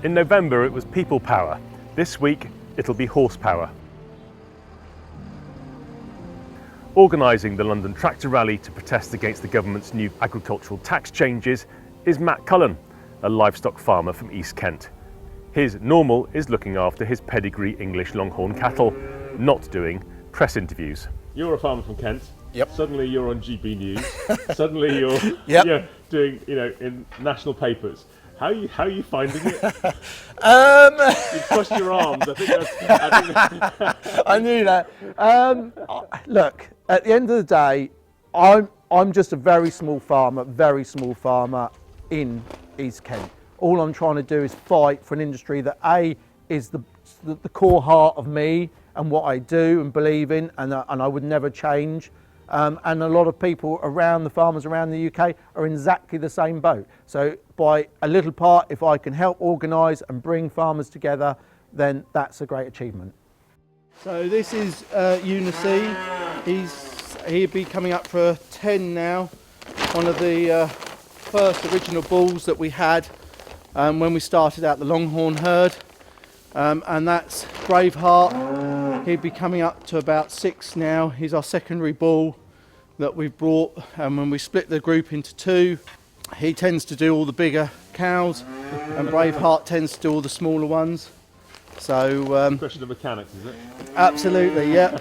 In November it was people power. This week it'll be horsepower. Organising the London Tractor Rally to protest against the government's new agricultural tax changes is Matt Cullen, a livestock farmer from East Kent. His normal is looking after his pedigree English Longhorn cattle, not doing press interviews. You're a farmer from Kent. Yep. Suddenly you're on GB News. Suddenly you're Yep. doing in national papers. How are you finding it? You've crossed your arms. I think I knew that. Look, at the end of the day, I'm just a very small farmer in East Kent. All I'm trying to do is fight for an industry that is the core heart of me and what I do and believe in, and I would never change. And a lot of people around, the farmers around the UK, are in exactly the same boat. So by a little part, if I can help organise and bring farmers together, then that's a great achievement. So this is Unice. He'll be coming up for 10 now. One of the first original bulls that we had when we started out the Longhorn herd. And that's Braveheart. He'd be coming up to about 6 now. He's our secondary bull that we've brought, and when we split the group into 2, he tends to do all the bigger cows and Braveheart tends to do all the smaller ones. So question of mechanics, is it? Absolutely, yeah.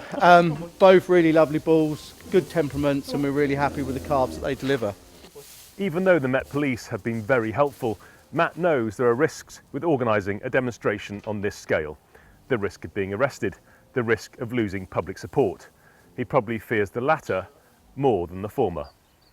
Both really lovely bulls, good temperaments, and we're really happy with the calves that they deliver. Even though the Met Police have been very helpful, Matt knows there are risks with organising a demonstration on this scale. The risk of being arrested, the risk of losing public support. He probably fears the latter more than the former.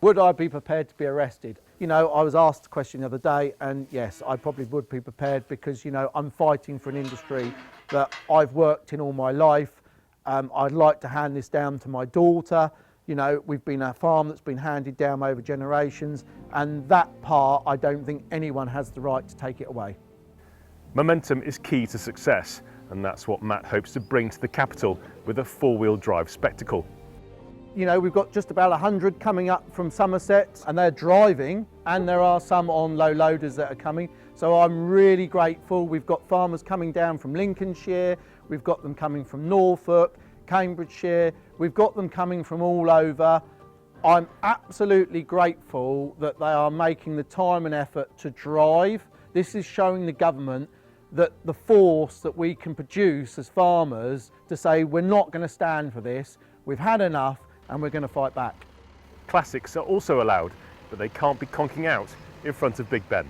Would I be prepared to be arrested? You know, I was asked the question the other day, and yes, I probably would be prepared because, you know, I'm fighting for an industry that I've worked in all my life. I'd like to hand this down to my daughter. You know, we've been a farm that's been handed down over generations, and that part, I don't think anyone has the right to take it away. Momentum is key to success, and that's what Matt hopes to bring to the capital with a four-wheel drive spectacle. You know, we've got just about 100 coming up from Somerset, and they're driving, and there are some on low loaders that are coming. So I'm really grateful. We've got farmers coming down from Lincolnshire, we've got them coming from Norfolk, Cambridgeshire, we've got them coming from all over. I'm absolutely grateful that they are making the time and effort to drive. This is showing the government that the force that we can produce as farmers to say we're not going to stand for this, we've had enough, and we're going to fight back. Classics are also allowed, but they can't be conking out in front of Big Ben.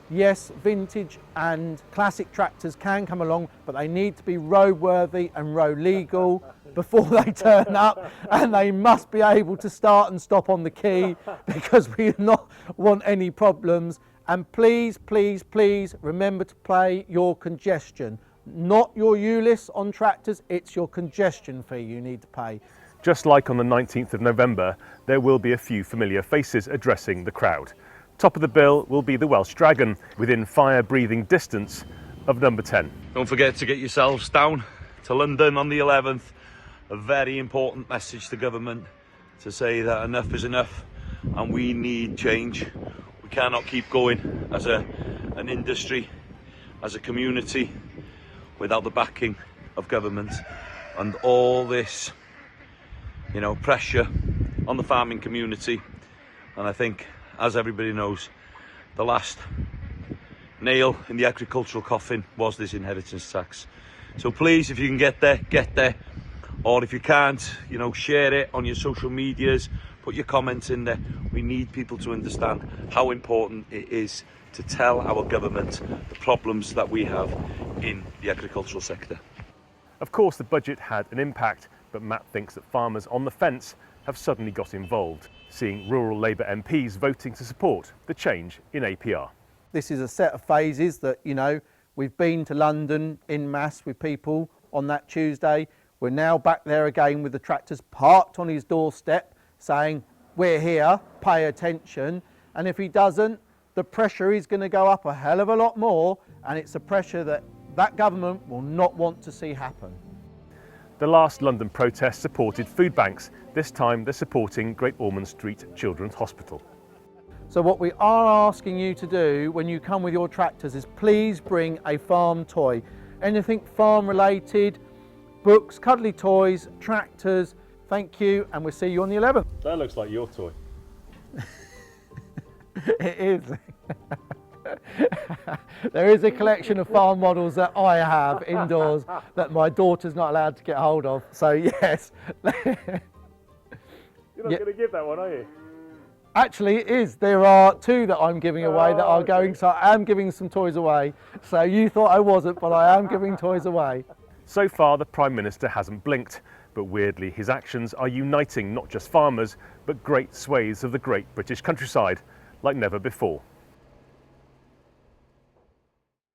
Yes, vintage and classic tractors can come along, but they need to be roadworthy and road legal before they turn up, and they must be able to start and stop on the key because we do not want any problems. And please, please, please remember to pay your congestion. Not your ULIS on tractors, it's your congestion fee you need to pay. Just like on the 19th of November, there will be a few familiar faces addressing the crowd. Top of the bill will be the Welsh Dragon, within fire-breathing distance of number 10. Don't forget to get yourselves down to London on the 11th. A very important message to government to say that enough is enough and we need change. We cannot keep going as an industry, as a community, without the backing of government and all this, you know, pressure on the farming community. And I think, as everybody knows, the last nail in the agricultural coffin was this inheritance tax. So please, if you can get there, or if you can't, you know, share it on your social medias, put your comments in there. We need people to understand how important it is to tell our government the problems that we have in the agricultural sector. Of course, the budget had an impact, but Matt thinks that farmers on the fence have suddenly got involved, seeing rural Labour MPs voting to support the change in APR. This is a set of phases that, you know, we've been to London en masse with people on that Tuesday. We're now back there again with the tractors parked on his doorstep saying, we're here, pay attention. And if he doesn't, the pressure is going to go up a hell of a lot more, and it's a pressure that government will not want to see happen. The last London protest supported food banks. This time they're supporting Great Ormond Street Children's Hospital. So what we are asking you to do when you come with your tractors is please bring a farm toy. Anything farm related, books, cuddly toys, tractors. Thank you, and we'll see you on the 11th. That looks like your toy. It is. There is a collection of farm models that I have indoors that my daughter's not allowed to get hold of. So yes. You're not going to give that one, are you? Actually, it is. There are two that I'm giving away that are going, so I am giving some toys away. So you thought I wasn't, but I am giving toys away. So far, the Prime Minister hasn't blinked, but weirdly, his actions are uniting not just farmers, but great swathes of the great British countryside, like never before.